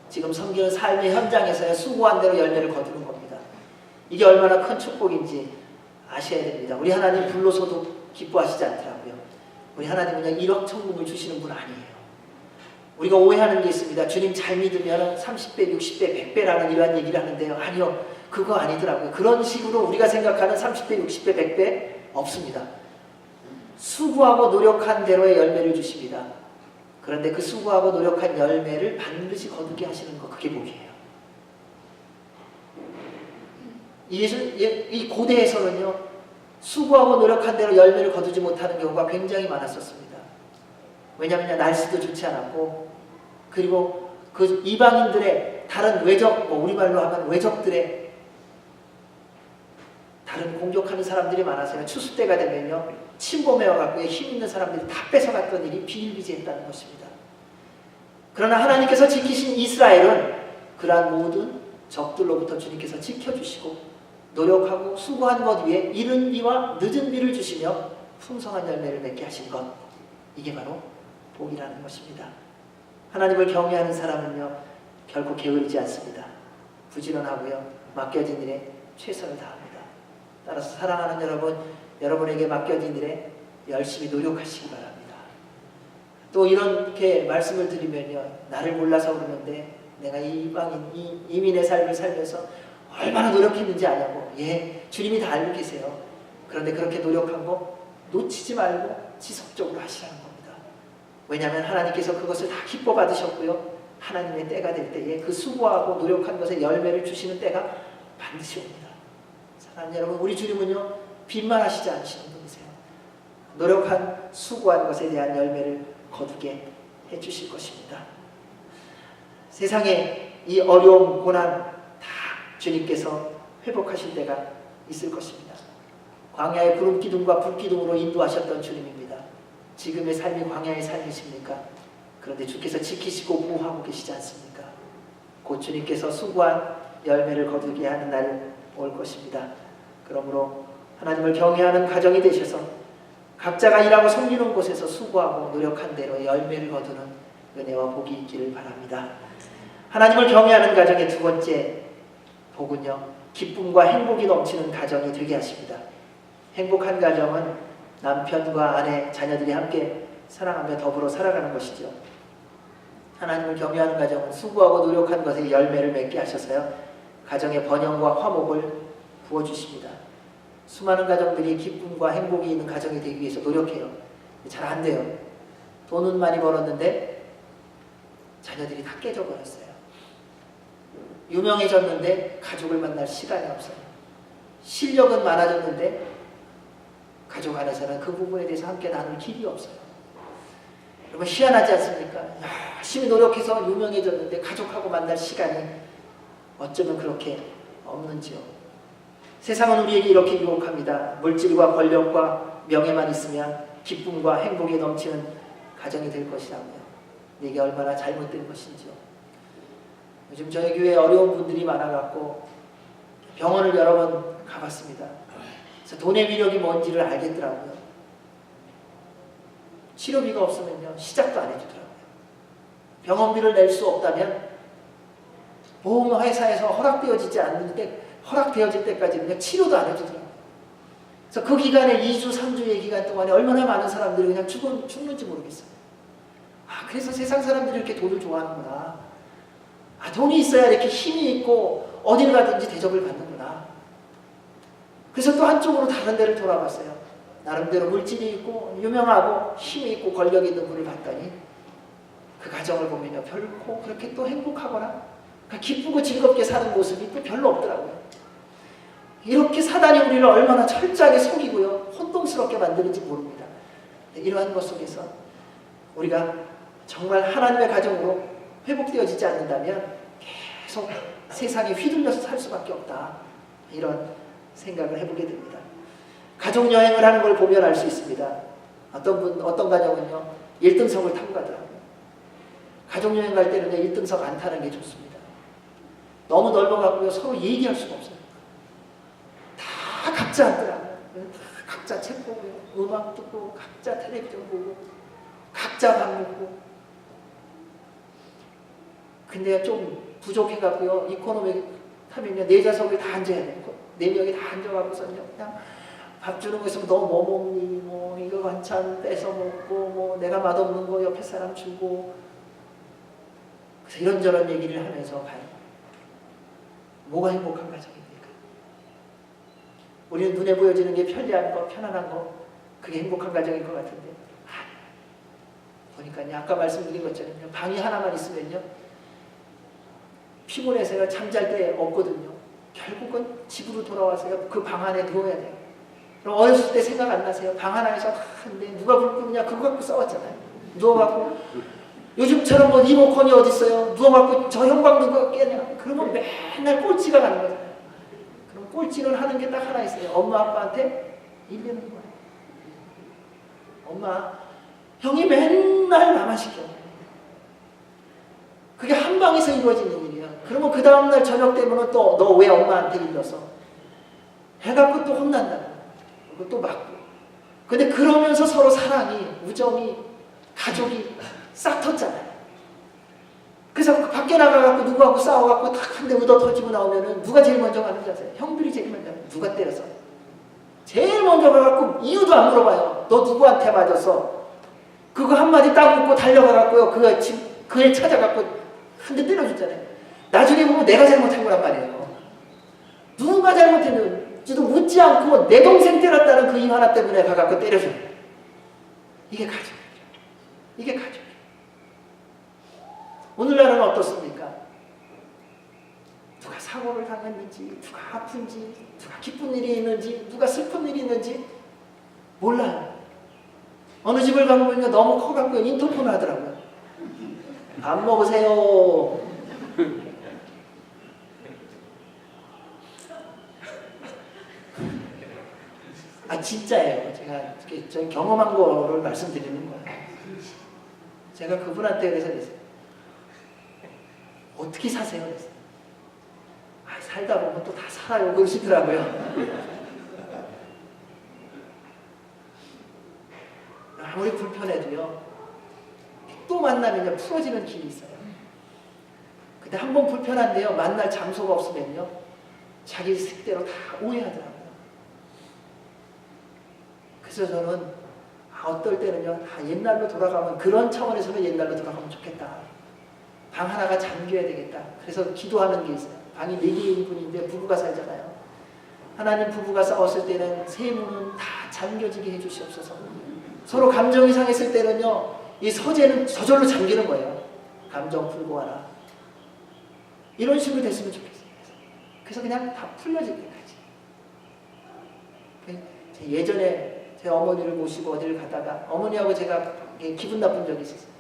지금 섬기는 삶의 현장에서의 수고한 대로 열매를 거두는 겁니다. 이게 얼마나 큰 축복인지 아셔야 됩니다. 우리 하나님 불로서도 기뻐하시지 않더라고요. 우리 하나님은 1억 천국을 주시는 분 아니에요. 우리가 오해하는 게 있습니다. 주님 잘 믿으면 30배, 60배, 100배라는 이러한 얘기를 하는데요. 아니요. 그거 아니더라고요. 그런 식으로 우리가 생각하는 30배, 60배, 100배 없습니다. 수고하고 노력한 대로의 열매를 주십니다. 그런데 그 수고하고 노력한 열매를 반드시 거두게 하시는 것, 그게 복이에요. 이 고대에서는요, 수고하고 노력한 대로 열매를 거두지 못하는 경우가 굉장히 많았었습니다. 왜냐하면 날씨도 좋지 않았고, 그리고 그 이방인들의 다른 외적, 우리말로 하면 외적들의 다른 공격하는 사람들이 많아서요, 추수 때가 되면요, 침범해와갖고 힘 있는 사람들이 다 뺏어갔던 일이 비일비재했다는 것입니다. 그러나 하나님께서 지키신 이스라엘은 그러한 모든 적들로부터 주님께서 지켜주시고 노력하고 수고한 것 위에 이른 비와 늦은 비를 주시며 풍성한 열매를 맺게 하신 것, 이게 바로 복이라는 것입니다. 하나님을 경외하는 사람은요, 결코 게으르지 않습니다. 부지런하고요, 맡겨진 일에 최선을 다합니다. 따라서 사랑하는 여러분, 여러분에게 맡겨진 일에 열심히 노력하시기 바랍니다. 또 이렇게 말씀을 드리면요, 나를 몰라서 그러는데 내가 이민의 삶을 살면서 얼마나 노력했는지 아냐고. 예, 주님이 다 알고 계세요. 그런데 그렇게 노력한 거 놓치지 말고 지속적으로 하시라는 겁니다. 왜냐하면 하나님께서 그것을 다 기뻐 받으셨고요, 하나님의 때가 될 때에 그 수고하고 노력한 것에 열매를 주시는 때가 반드시 옵니다. 사랑하는 여러분, 우리 주님은요, 빈말하시지 않으시는 분이세요. 노력한 수고한 것에 대한 열매를 거두게 해주실 것입니다. 세상에 이 어려움, 고난 다 주님께서 회복하실 때가 있을 것입니다. 광야의 구름 기둥과 불 기둥으로 인도하셨던 주님입니다. 지금의 삶이 광야의 삶이십니까? 그런데 주께서 지키시고 보호하고 계시지 않습니까? 곧 주님께서 수고한 열매를 거두게 하는 날이 올 것입니다. 그러므로 하나님을 경외하는 가정이 되셔서 각자가 일하고 섬기는 곳에서 수고하고 노력한 대로 열매를 거두는 은혜와 복이 있기를 바랍니다. 하나님을 경외하는 가정의 두 번째 복은요, 기쁨과 행복이 넘치는 가정이 되게 하십니다. 행복한 가정은 남편과 아내, 자녀들이 함께 사랑하며 더불어 살아가는 것이죠. 하나님을 경외하는 가정은 수고하고 노력한 것에 열매를 맺게 하셔서요, 가정의 번영과 화목을 부어주십니다. 수많은 가정들이 기쁨과 행복이 있는 가정이 되기 위해서 노력해요. 잘 안 돼요. 돈은 많이 벌었는데 자녀들이 다 깨져버렸어요. 유명해졌는데 가족을 만날 시간이 없어요. 실력은 많아졌는데 가족 안에서는 그 부분에 대해서 함께 나눌 길이 없어요. 여러분, 희한하지 않습니까? 열심히 노력해서 유명해졌는데 가족하고 만날 시간이 어쩌면 그렇게 없는지요. 세상은 우리에게 이렇게 유혹합니다. 물질과 권력과 명예만 있으면 기쁨과 행복이 넘치는 가정이 될 것이라고요. 이게 얼마나 잘못된 것인지요. 요즘 저희 교회에 어려운 분들이 많아갖고 병원을 여러 번 가봤습니다. 그래서 돈의 위력이 뭔지를 알겠더라고요. 치료비가 없으면요, 시작도 안 해주더라고요. 병원비를 낼 수 없다면 보험회사에서 허락되어질 때까지 치료도 안 해주더라고요. 그래서 그 기간에 2주, 3주의 기간 동안에 얼마나 많은 사람들이 그냥 죽는지 모르겠어요. 그래서 세상 사람들이 이렇게 돈을 좋아하는구나. 돈이 있어야 이렇게 힘이 있고 어디를 가든지 대접을 받는구나. 그래서 또 한쪽으로 다른 데를 돌아봤어요. 나름대로 물질이 있고 유명하고 힘이 있고 권력이 있는 분을 봤더니 그 가정을 보면요, 결코 그렇게 또 행복하거나 기쁘고 즐겁게 사는 모습이 또 별로 없더라고요. 이렇게 사단이 우리를 얼마나 철저하게 속이고요, 혼동스럽게 만드는지 모릅니다. 이러한 것 속에서 우리가 정말 하나님의 가정으로 회복되어지지 않는다면 계속 세상에 휘둘려서 살 수밖에 없다, 이런 생각을 해보게 됩니다. 가족 여행을 하는 걸 보면 알 수 있습니다. 어떤 가정은요, 1등석을 타고 가더라고요. 가족여행 갈 때는 1등석 안 타는 게 좋습니다. 너무 넓어갖고요. 서로 얘기할 수가 없어요. 다 각자 앉더라고요. 각자 책 보고요. 음악 듣고 각자 텔레비전 보고 각자 밥 먹고. 근데 좀 부족해갖고요. 이코노미 타면요. 4좌석에 다 앉아야 돼요. 4명이 다 앉아갖고서는요. 그냥 밥 주는 거 있으면 너 뭐 먹니? 뭐 이거 반찬 뺏어 먹고 뭐 내가 맛없는 거 옆에 사람 주고. 그래서 이런저런 얘기를 하면서 가요. 뭐가 행복한 가정입니까? 우리는 눈에 보여지는 게 편리한 거, 편안한 거, 그게 행복한 가정일 것 같은데 보니까요. 아까 말씀드린 것처럼 방이 하나만 있으면요. 피곤해서요. 잠잘 때 없거든요. 결국은 집으로 돌아와서요. 그 방 안에 누워야 돼요. 그럼 어렸을 때 생각 안 나세요? 방 하나에서 근데 누가 불 끄느냐 그거 갖고 싸웠잖아요. 누워갖고 요즘처럼 뭐 리모컨이 어디 있어요? 누워갖고 저 형광 누가 깨냐? 그러면 맨날 꼴찌가 가는 거잖아요. 그럼 꼴찌는 하는 게 딱 하나 있어요. 엄마 아빠한테 일리는 거예요. 엄마, 형이 맨날 나만 시켜. 그게 한 방에서 이루어지는 일이야. 그러면 그 다음날 저녁 되면 또 너 왜 엄마한테 일러서? 해갖고 또 혼난다. 그리고 또 맞고. 근데 그러면서 서로 사랑이, 우정이, 가족이 싹 텄잖아요. 그래서 밖에 나가갖고 누구하고 싸워갖고 탁 한 대 얻어 터지고 나오면은 누가 제일 먼저 가는지 아세요? 형들이 제일 먼저 가요. 누가 때려서. 제일 먼저 가갖고 이유도 안 물어봐요. 너 누구한테 맞았어? 그거 한마디 딱 묻고 달려가갖고요. 그 애 찾아갖고 한 대 때려줬잖아요. 나중에 보면 내가 잘못한 거란 말이에요. 누군가 잘못했는지도 묻지 않고 내 동생 때렸다는 그 이유 하나 때문에 가갖고 때려줘요. 이게 가족이에요. 이게 가족이에요. 오늘날은 어떻습니까? 누가 사고를 당했는지, 누가 아픈지, 누가 기쁜 일이 있는지, 누가 슬픈 일이 있는지 몰라요. 어느 집을 가보면 너무 커갖고 인터폰 하더라고요. 밥 먹으세요. 아 진짜예요. 제가 경험한 거를 말씀드리는 거예요. 제가 그분한테 그래서 어떻게 사세요? 그랬어요. 아, 살다 보면 또 다 살아요. 그러시더라고요. 아무리 불편해도요. 또 만나면요. 풀어지는 길이 있어요. 근데 한 번 불편한데요. 만날 장소가 없으면요. 자기 색대로 다 오해하더라고요. 그래서 저는 어떨 때는요. 옛날로 돌아가면 그런 차원에서는 옛날로 돌아가면 좋겠다. 방 하나가 잠겨야 되겠다. 그래서 기도하는 게 있어요. 방이 4개인 분인데 부부가 살잖아요. 하나님 부부가 싸웠을 때는 세 문은 다 잠겨지게 해주시옵소서. 서로 감정이 상했을 때는요. 이 서재는 저절로 잠기는 거예요. 감정 풀고 와라. 이런 식으로 됐으면 좋겠어요. 그래서 그냥 다 풀려질 때까지. 예전에 제 어머니를 모시고 어디를 가다가 어머니하고 제가 기분 나쁜 적이 있었어요.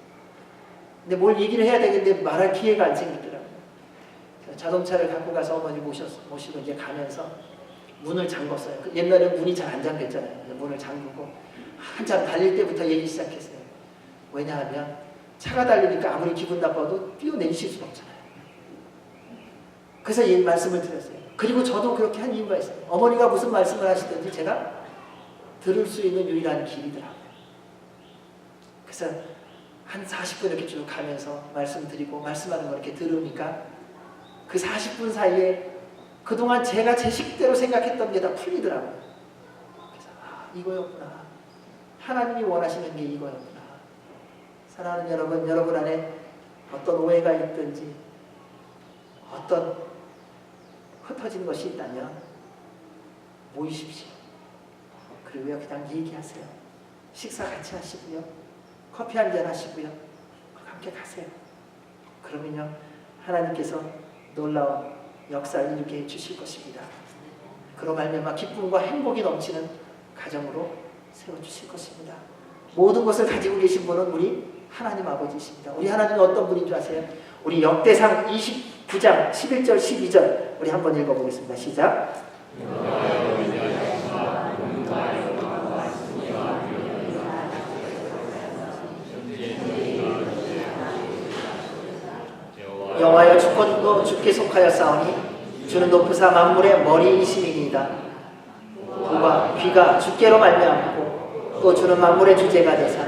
근데 뭘 얘기를 해야 되겠는데 말할 기회가 안 생기더라고요. 자동차를 갖고 가서 어머니 모시고 이제 가면서 문을 잠궜어요. 옛날에 문이 잘 안 잠겼잖아요. 문을 잠그고 한참 달릴 때부터 얘기 시작했어요. 왜냐하면 차가 달리니까 아무리 기분 나빠도 뛰어내리실 수가 없잖아요. 그래서 이 말씀을 드렸어요. 그리고 저도 그렇게 한 이유가 있어요. 어머니가 무슨 말씀을 하시든지 제가 들을 수 있는 유일한 길이더라고요. 그래서 한 40분 이렇게 쭉 가면서 말씀드리고 말씀하는 거 이렇게 들으니까 그 40분 사이에 그동안 제가 제 식대로 생각했던 게 다 풀리더라고요. 그래서 이거였구나. 하나님이 원하시는 게 이거였구나. 사랑하는 여러분, 여러분 안에 어떤 오해가 있든지 어떤 흩어진 것이 있다면 모이십시오. 그리고요 그냥 얘기하세요. 식사 같이 하시고요. 커피 한잔 하시고요. 함께 가세요. 그러면요 하나님께서 놀라운 역사를 이루게 해주실 것입니다. 그로 말미암아 기쁨과 행복이 넘치는 가정으로 세워주실 것입니다. 모든 것을 가지고 계신 분은 우리 하나님 아버지이십니다. 우리 하나님은 어떤 분인 줄 아세요? 우리 역대상 29장 11절 12절 우리 한번 읽어보겠습니다. 시작. 곧 주께 속하였사오니 주는 높으사 만물의 머리이심이니이다. 보가 귀가 주께로 말미암고 또 주는 만물의 주제가 되사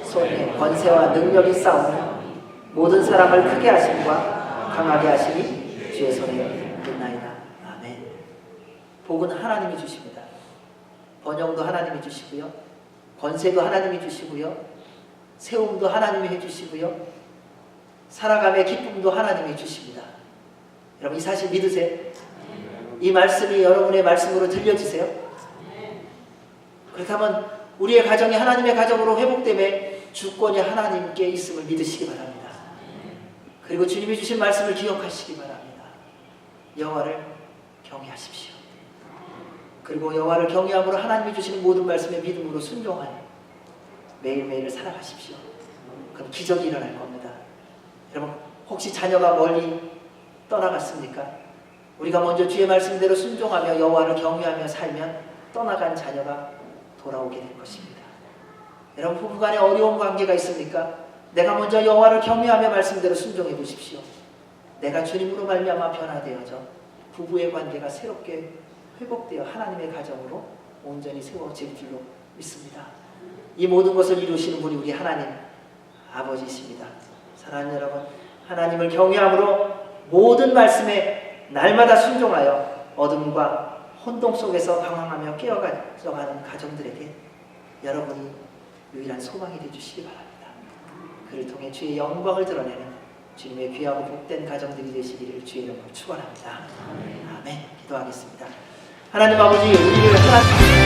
손에 권세와 능력이 싸우며 모든 사람을 크게 하심과 강하게 하심이 주의 손에 있나이다. 아멘. 복은 하나님이 주십니다. 번영도 하나님이 주시고요, 권세도 하나님이 주시고요, 세움도 하나님이 해주시고요, 살아감의 기쁨도 하나님이 주십니다. 여러분 이 사실 믿으세요? 이 말씀이 여러분의 말씀으로 들려지세요? 그렇다면 우리의 가정이 하나님의 가정으로 회복됨에 주권이 하나님께 있음을 믿으시기 바랍니다. 그리고 주님이 주신 말씀을 기억하시기 바랍니다. 여호와를 경외하십시오. 그리고 여호와를 경외함으로 하나님이 주시는 모든 말씀에 믿음으로 순종하여 매일매일을 살아가십시오. 그럼 기적이 일어날 겁니다. 여러분 혹시 자녀가 멀리 떠나갔습니까? 우리가 먼저 주의 말씀대로 순종하며 여호와를 경외하며 살면 떠나간 자녀가 돌아오게 될 것입니다. 여러분 부부간에 어려운 관계가 있습니까? 내가 먼저 여호와를 경외하며 말씀대로 순종해 보십시오. 내가 주님으로 말미암아 변화되어져 부부의 관계가 새롭게 회복되어 하나님의 가정으로 온전히 세워질 줄로 믿습니다. 이 모든 것을 이루시는 분이 우리 하나님 아버지이십니다. 사랑하는 여러분, 하나님을 경외함으로 모든 말씀에 날마다 순종하여 어둠과 혼동 속에서 방황하며 깨어가는 가정들에게 여러분이 유일한 소망이 되주시기 바랍니다. 그를 통해 주의 영광을 드러내는 주님의 귀하고 복된 가정들이 되시기를 주의 이름으로 축원합니다. 아멘. 기도하겠습니다. 하나님 아버지, 우리를 하나님